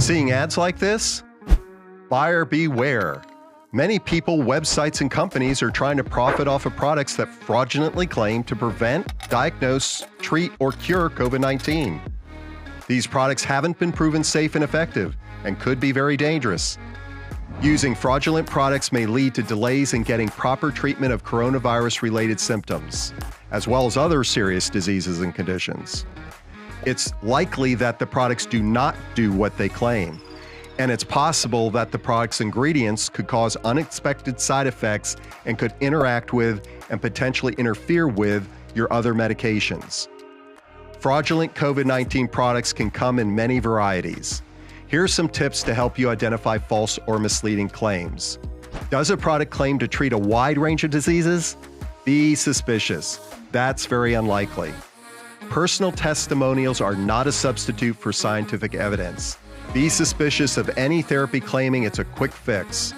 Seeing ads like this? Buyer beware. Many people, websites, and companies are trying to profit off of products that fraudulently claim to prevent, diagnose, treat, or cure COVID-19. These products haven't been proven safe and effective and could be very dangerous. Using fraudulent products may lead to delays in getting proper treatment of coronavirus-related symptoms, as well as other serious diseases and conditions. It's likely that the products do not do what they claim, and it's possible that the product's ingredients could cause unexpected side effects and could interact with and potentially interfere with your other medications. Fraudulent COVID-19 products can come in many varieties. Here are some tips to help you identify false or misleading claims. Does a product claim to treat a wide range of diseases? Be suspicious. That's very unlikely. Personal testimonials are not a substitute for scientific evidence. Be suspicious of any therapy claiming it's a quick fix.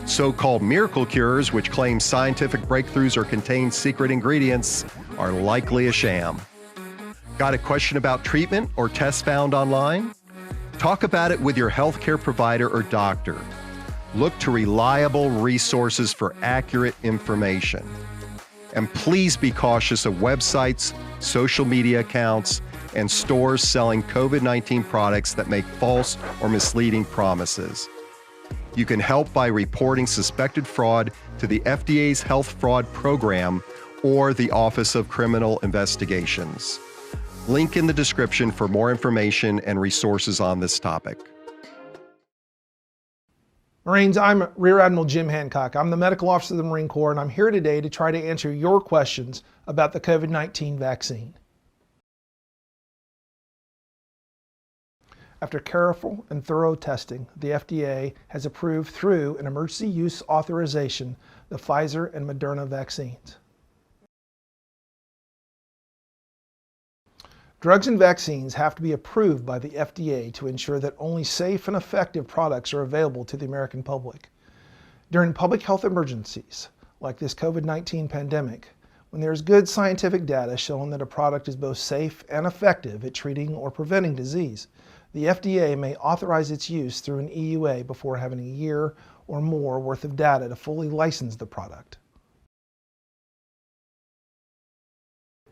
So-called miracle cures, which claim scientific breakthroughs or contain secret ingredients, are likely a sham. Got a question about treatment or tests found online? Talk about it with your healthcare provider or doctor. Look to reliable resources for accurate information. And please be cautious of websites, social media accounts, and stores selling COVID-19 products that make false or misleading promises. You can help by reporting suspected fraud to the FDA's Health Fraud Program or the Office of Criminal Investigations. Link in the description for more information and resources on this topic. Marines, I'm Rear Admiral Jim Hancock. I'm the Medical Officer of the Marine Corps, and I'm here today to try to answer your questions about the COVID-19 vaccine. After careful and thorough testing, the FDA has approved through an emergency use authorization the Pfizer and Moderna vaccines. Drugs and vaccines have to be approved by the FDA to ensure that only safe and effective products are available to the American public. During public health emergencies, like this COVID-19 pandemic, when there is good scientific data showing that a product is both safe and effective at treating or preventing disease, the FDA may authorize its use through an EUA before having a year or more worth of data to fully license the product.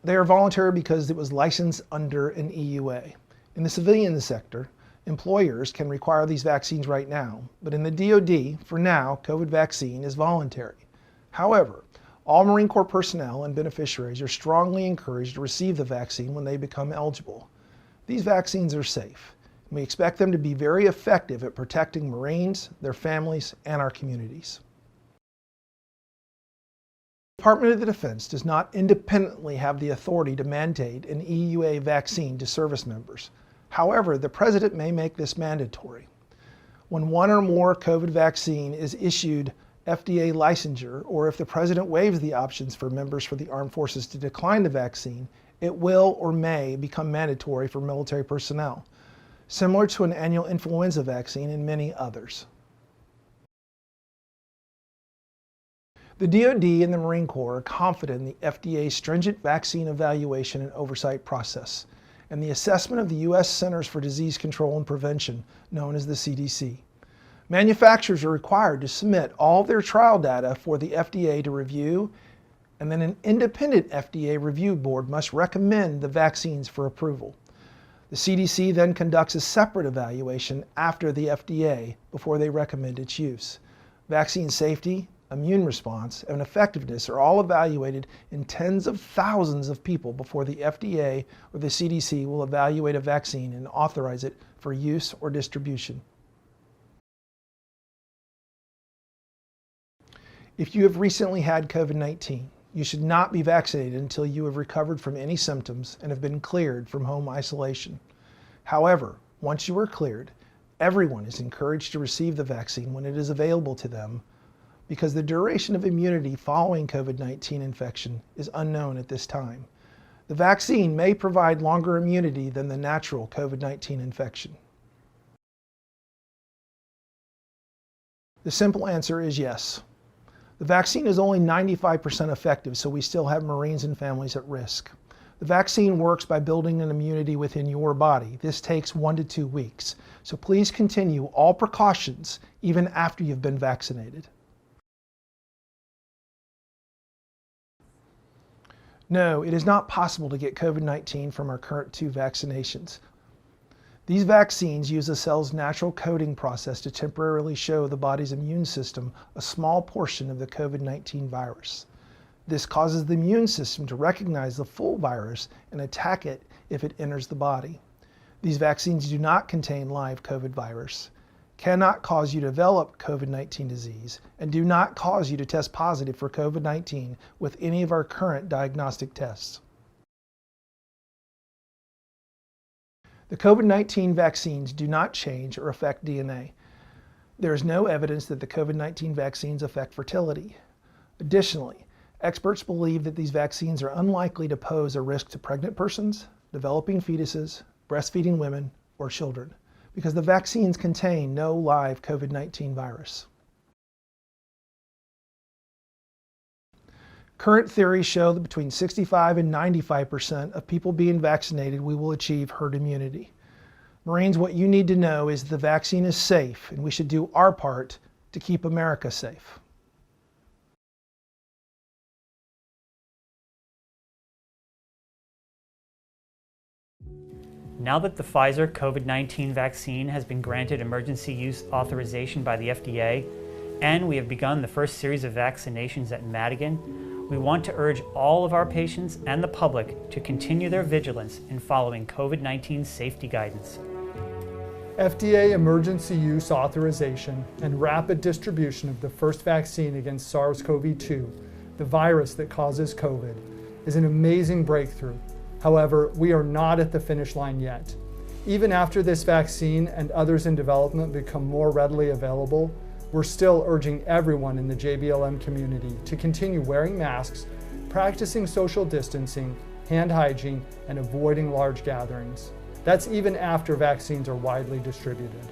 They are voluntary because it was licensed under an EUA. In the civilian sector, employers can require these vaccines right now, but in the DoD, for now, COVID vaccine is voluntary. However, all Marine Corps personnel and beneficiaries are strongly encouraged to receive the vaccine when they become eligible. These vaccines are safe. We expect them to be very effective at protecting Marines, their families, and our communities. The Department of the Defense does not independently have the authority to mandate an EUA vaccine to service members. However, the President may make this mandatory. When one or more COVID vaccine is issued FDA licensure, or if the President waives the options for members for the armed forces to decline the vaccine, it will or may become mandatory for military personnel, similar to an annual influenza vaccine and many others. The DoD and the Marine Corps are confident in the FDA's stringent vaccine evaluation and oversight process and the assessment of the U.S. Centers for Disease Control and Prevention, known as the CDC. Manufacturers are required to submit all their trial data for the FDA to review, and then an independent FDA review board must recommend the vaccines for approval. The CDC then conducts a separate evaluation after the FDA before they recommend its use. Vaccine safety, immune response, and effectiveness are all evaluated in tens of thousands of people before the FDA or the CDC will evaluate a vaccine and authorize it for use or distribution. If you have recently had COVID-19, you should not be vaccinated until you have recovered from any symptoms and have been cleared from home isolation. However, once you are cleared, everyone is encouraged to receive the vaccine when it is available to them, because the duration of immunity following COVID-19 infection is unknown at this time. The vaccine may provide longer immunity than the natural COVID-19 infection. The simple answer is yes. The vaccine is only 95% effective, so we still have Marines and families at risk. The vaccine works by building an immunity within your body. This takes 1 to 2 weeks. So please continue all precautions even after you've been vaccinated. No, it is not possible to get COVID-19 from our current 2 vaccinations. These vaccines use a cell's natural coding process to temporarily show the body's immune system a small portion of the COVID-19 virus. This causes the immune system to recognize the full virus and attack it if it enters the body. These vaccines do not contain live COVID virus, cannot cause you to develop COVID-19 disease, and do not cause you to test positive for COVID-19 with any of our current diagnostic tests. The COVID-19 vaccines do not change or affect DNA. There is no evidence that the COVID-19 vaccines affect fertility. Additionally, experts believe that these vaccines are unlikely to pose a risk to pregnant persons, developing fetuses, breastfeeding women, or children, because the vaccines contain no live COVID-19 virus. Current theories show that between 65 and 95% of people being vaccinated, we will achieve herd immunity. Marines, what you need to know is the vaccine is safe, and we should do our part to keep America safe. Now that the Pfizer COVID-19 vaccine has been granted emergency use authorization by the FDA, and we have begun the first series of vaccinations at Madigan, we want to urge all of our patients and the public to continue their vigilance in following COVID-19 safety guidance. FDA emergency use authorization and rapid distribution of the first vaccine against SARS-CoV-2, the virus that causes COVID, is an amazing breakthrough. However, we are not at the finish line yet. Even after this vaccine and others in development become more readily available, we're still urging everyone in the JBLM community to continue wearing masks, practicing social distancing, hand hygiene, and avoiding large gatherings. That's even after vaccines are widely distributed.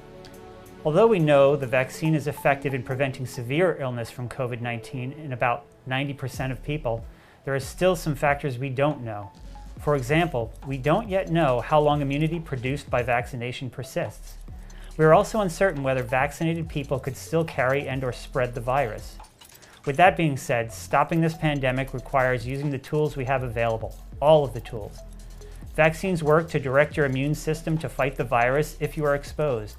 Although we know the vaccine is effective in preventing severe illness from COVID-19 in about 90% of people, there are still some factors we don't know. For example, we don't yet know how long immunity produced by vaccination persists. We are also uncertain whether vaccinated people could still carry and/or spread the virus. With that being said, stopping this pandemic requires using the tools we have available, all of the tools. Vaccines work to direct your immune system to fight the virus if you are exposed.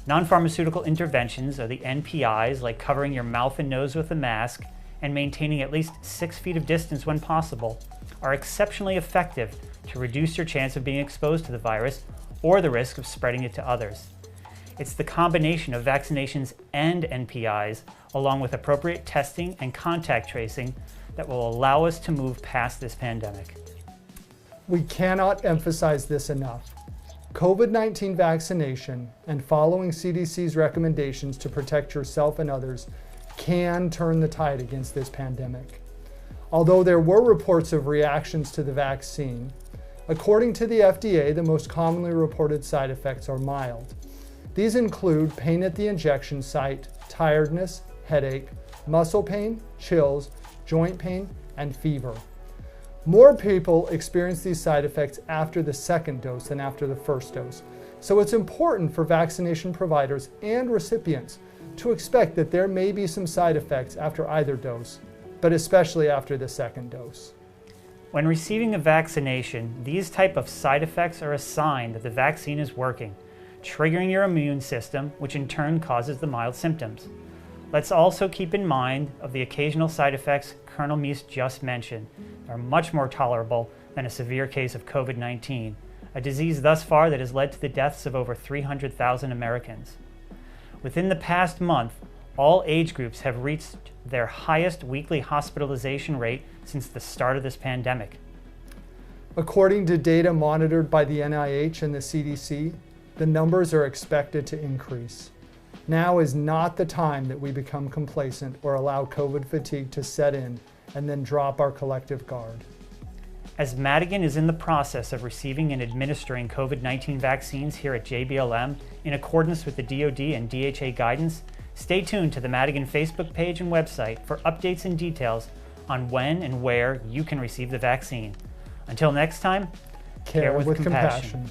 Non-pharmaceutical interventions, or the NPIs, like covering your mouth and nose with a mask and maintaining at least 6 feet of distance when possible, are exceptionally effective to reduce your chance of being exposed to the virus or the risk of spreading it to others. It's the combination of vaccinations and NPIs, along with appropriate testing and contact tracing, that will allow us to move past this pandemic. We cannot emphasize this enough. COVID-19 vaccination and following CDC's recommendations to protect yourself and others can turn the tide against this pandemic. Although there were reports of reactions to the vaccine, according to the FDA, the most commonly reported side effects are mild. These include pain at the injection site, tiredness, headache, muscle pain, chills, joint pain, and fever. More people experience these side effects after the second dose than after the first dose. So it's important for vaccination providers and recipients to expect that there may be some side effects after either dose, but especially after the second dose. When receiving a vaccination, these type of side effects are a sign that the vaccine is working, triggering your immune system, which in turn causes the mild symptoms. Let's also keep in mind of the occasional side effects Colonel Meese just mentioned. They are much more tolerable than a severe case of COVID-19, a disease thus far that has led to the deaths of over 300,000 Americans. Within the past month, all age groups have reached their highest weekly hospitalization rate since the start of this pandemic. According to data monitored by the NIH and the CDC, the numbers are expected to increase. Now is not the time that we become complacent or allow COVID fatigue to set in and then drop our collective guard. As Madigan is in the process of receiving and administering COVID-19 vaccines here at JBLM in accordance with the DoD and DHA guidance, stay tuned to the Madigan Facebook page and website for updates and details on when and where you can receive the vaccine. Until next time, Care with compassion.